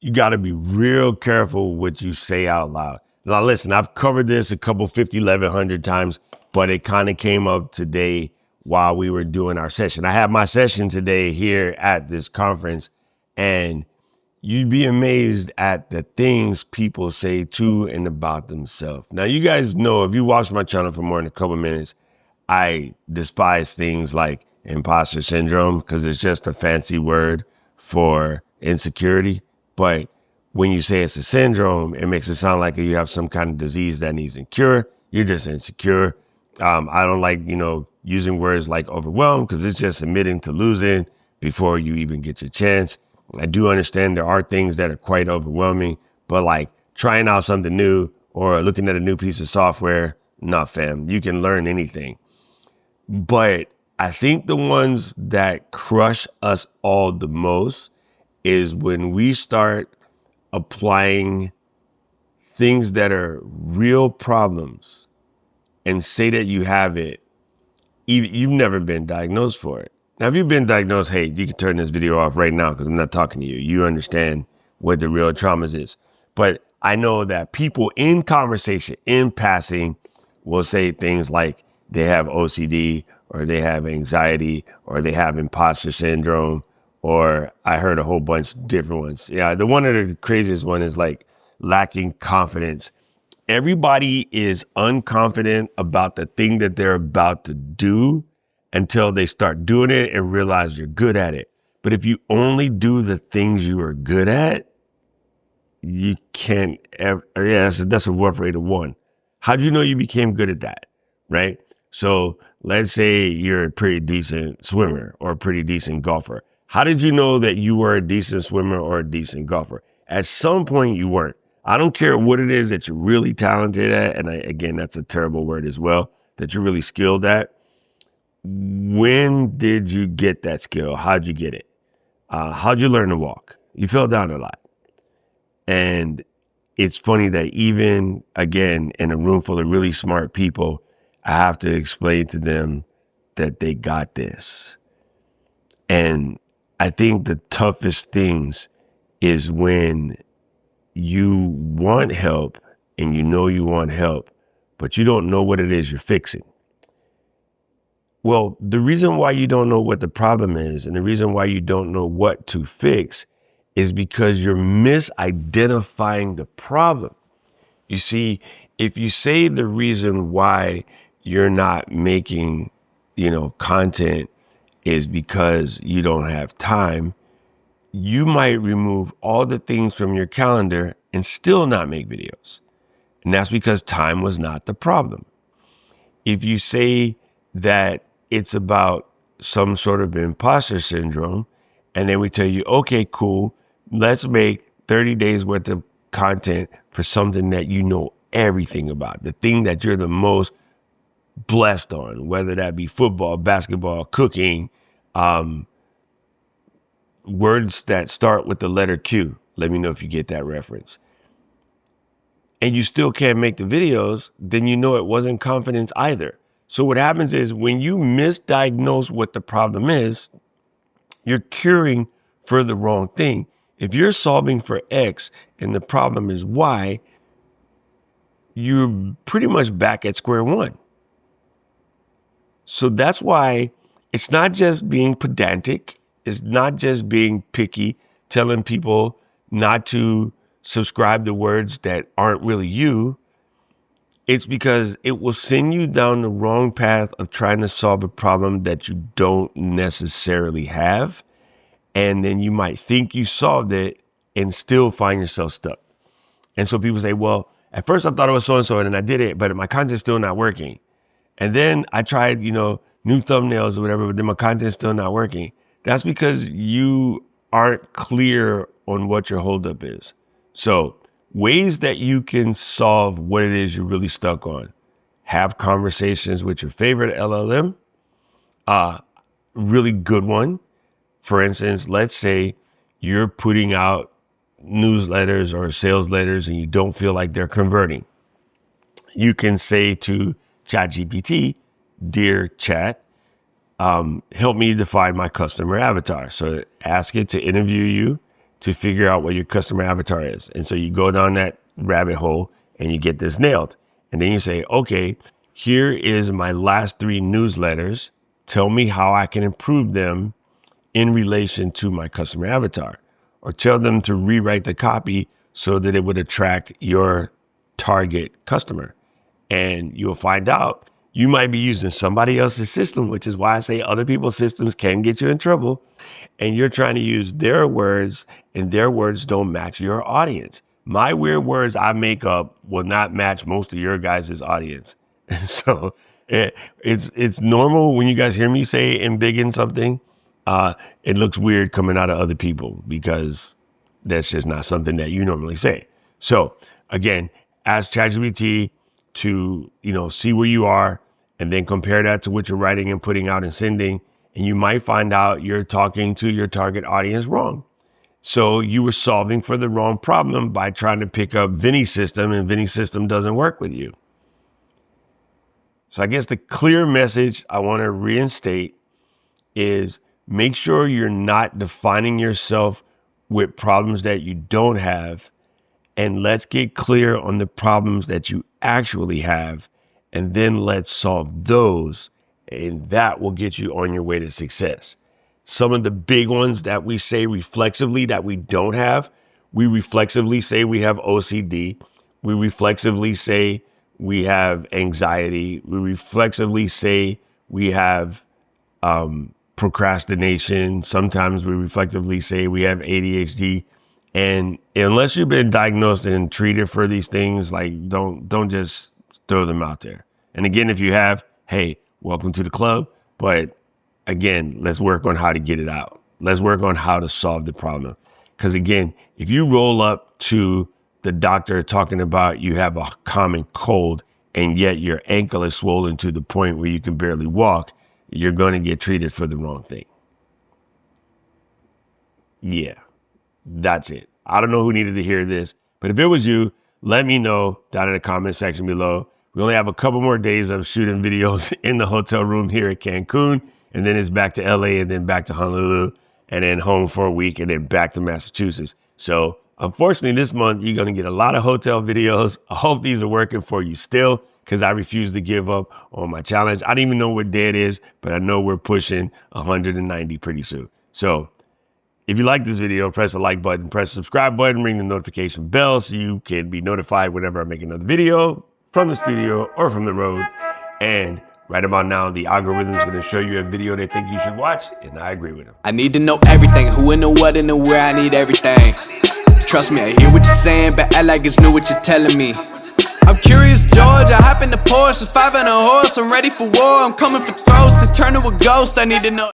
you got to be real careful what you say out loud. Now, listen, I've covered this a couple 50, 1100 times, but it kind of came up today while we were doing our session. I have my session today here at this conference, and you'd be amazed at the things people say to and about themselves. Now, you guys know, if you watch my channel for more than a couple minutes, I despise things like imposter syndrome because it's just a fancy word for insecurity. But when you say it's a syndrome, it makes it sound like you have some kind of disease that needs a cure. You're just insecure. I don't like, using words like overwhelmed because it's just admitting to losing before you even get your chance. I do understand there are things that are quite overwhelming, but like trying out something new or looking at a new piece of software, nah, fam, you can learn anything. But I think the ones that crush us all the most is when we start applying things that are real problems and say that you have it. You've never been diagnosed for it. Now, if you've been diagnosed, hey, you can turn this video off right now because I'm not talking to you. You understand what the real traumas is. But I know that people in conversation, in passing, will say things like they have OCD or they have anxiety or they have imposter syndrome, or I heard a whole bunch of different ones. Yeah, one of the craziest one is like lacking confidence. Everybody is unconfident about the thing that they're about to do until they start doing it and realize you're good at it. But if you only do the things you are good at, you can't ever, that's a rough rate of one. How do you know you became good at that? Right? So let's say you're a pretty decent swimmer or a pretty decent golfer. How did you know that you were a decent swimmer or a decent golfer? At some point you weren't. I don't care what it is that you're really talented at. And again, that's a terrible word as well, that you're really skilled at. When did you get that skill? How'd you get it? How'd you learn to walk? You fell down a lot. And it's funny that even, again, in a room full of really smart people, I have to explain to them that they got this. And I think the toughest things is when you want help and you know you want help, but you don't know what it is you're fixing. Well, the reason why you don't know what the problem is and the reason why you don't know what to fix is because you're misidentifying the problem. You see, if you say the reason why you're not making, content is because you don't have time, you might remove all the things from your calendar and still not make videos. And that's because time was not the problem. If you say that it's about some sort of imposter syndrome, and then we tell you, okay, cool, let's make 30 days worth of content for something that you know everything about, the thing that you're the most blessed on, whether that be football, basketball, cooking, words that start with the letter Q. Let me know if you get that reference. And you still can't make the videos, then you know it wasn't confidence either. So what happens is when you misdiagnose what the problem is, you're curing for the wrong thing. If you're solving for X and the problem is Y, you're pretty much back at square one. So that's why it's not just being pedantic. It's not just being picky, telling people not to subscribe to words that aren't really you. It's because it will send you down the wrong path of trying to solve a problem that you don't necessarily have. And then you might think you solved it and still find yourself stuck. And so people say, well, at first I thought it was so-and-so and then I did it, but my content's still not working. And then I tried, new thumbnails or whatever, but then my content's still not working. That's because you aren't clear on what your holdup is. So ways that you can solve what it is you're really stuck on. Have conversations with your favorite LLM. Really good one. For instance, let's say you're putting out newsletters or sales letters and you don't feel like they're converting. You can say to ChatGPT, dear chat, help me define my customer avatar. So ask it to interview you to figure out what your customer avatar is. And so you go down that rabbit hole and you get this nailed. And then you say, okay, here is my last 3 newsletters. Tell me how I can improve them in relation to my customer avatar, or tell them to rewrite the copy so that it would attract your target customer. And you'll find out you might be using somebody else's system, which is why I say other people's systems can get you in trouble. And you're trying to use their words, and their words don't match your audience. My weird words I make up will not match most of your guys' audience. And so it's normal when you guys hear me say embiggen something, it looks weird coming out of other people because that's just not something that you normally say. So again, ask ChatGPT to, see where you are, and then compare that to what you're writing and putting out and sending. And you might find out you're talking to your target audience wrong. So you were solving for the wrong problem by trying to pick up Vinny's system, and Vinny's system doesn't work with you. So I guess the clear message I want to reinstate is make sure you're not defining yourself with problems that you don't have. And let's get clear on the problems that you actually have. And then let's solve those. And that will get you on your way to success. Some of the big ones that we say reflexively that we don't have, we reflexively say we have OCD. We reflexively say we have anxiety. We reflexively say we have procrastination. Sometimes we reflectively say we have ADHD. And unless you've been diagnosed and treated for these things, don't just throw them out there. And again, if you have, hey, welcome to the club. But again, let's work on how to get it out. Let's work on how to solve the problem. Because again, if you roll up to the doctor talking about you have a common cold and yet your ankle is swollen to the point where you can barely walk, you're going to get treated for the wrong thing. Yeah, that's it. I don't know who needed to hear this, but if it was you, let me know down in the comment section below. We only have a couple more days of shooting videos in the hotel room here at Cancun, and then it's back to LA, and then back to Honolulu, and then home for a week, and then back to Massachusetts. So unfortunately, this month, you're going to get a lot of hotel videos. I hope these are working for you still, because I refuse to give up on my challenge. I don't even know what day it is, but I know we're pushing 190 pretty soon. So if you like this video, press the like button, press the subscribe button, ring the notification bell so you can be notified whenever I make another video from the studio or from the road. And right about now, the algorithm is going to show you a video they think you should watch, and I agree with them. I need to know everything, who and the what and the where, I need everything. Trust me, I hear what you're saying, but act like it's new what you're telling me. I'm curious, George, I hop in the Porsche, 5 and a horse, I'm ready for war, I'm coming for throats, to turn to a ghost, I need to know